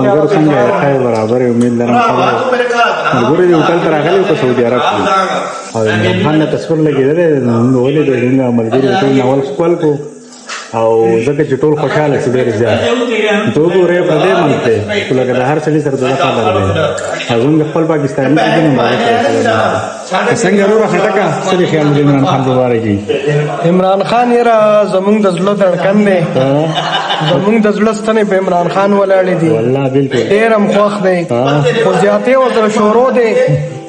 ملګرو څنګه یې خیر برابر امید لرم ملګرو دې هوټل ته راغلي په سعودي عرب کې او عمران خان ته تصویر لګېدلی موږ ولیدو زموږ ملګري ټول ناول خپل کو او ځکه چې ټول خوشحاله شو ډېر زیات ته وګورې په دې ملک دی خو لکه د هر سړي سره دغه قدر دی او زموږ خپل پاکستاني چې نوم هغه څنګه وروره خټکه څه دې خیال دی عمران خان په باره کې عمران خان یاره زمونږ د زړه دړکن دی زمونږ د زړه ستنې په عمران خان ولاړې دي والله بالکل ډېر هم خوښ دی خو زیاتې ورسره شروع دی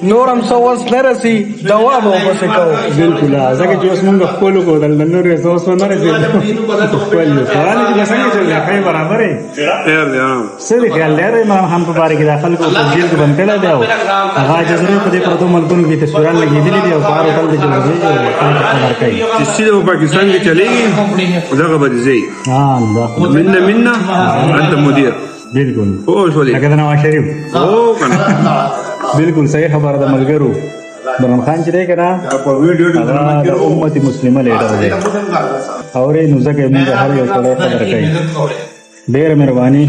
نور هم څه وس نه رسي دوا به ورپسې کوو بالکل ځکه چې اوس مونږ خپل وکړو د نور یې څه اوس ونه رسېدو خپل یو قرآن کې به څنګه چل دی ښه برابر یې څه دې خیال دی عمران خان په باره کې د خلکو په جیل کې بند کړی دی او هغه جزرې په دې پردو ملکونو کې تصویران لګېدلي دي او په هر هوټل کې چې ورځي خبر کوي چې سیده په پاکستان کې چلېږي دغه به دې ځي منا انت مدیر بالکل پوه شولې لکه د نواز شریف بالکل صحیح خبره ده ملګرو عمران خان چې دی که نه هغه د امت مسلمه لیډر دی اورې نو ځکه موږ هر یو سړی قدر کوي ډېره مهرباني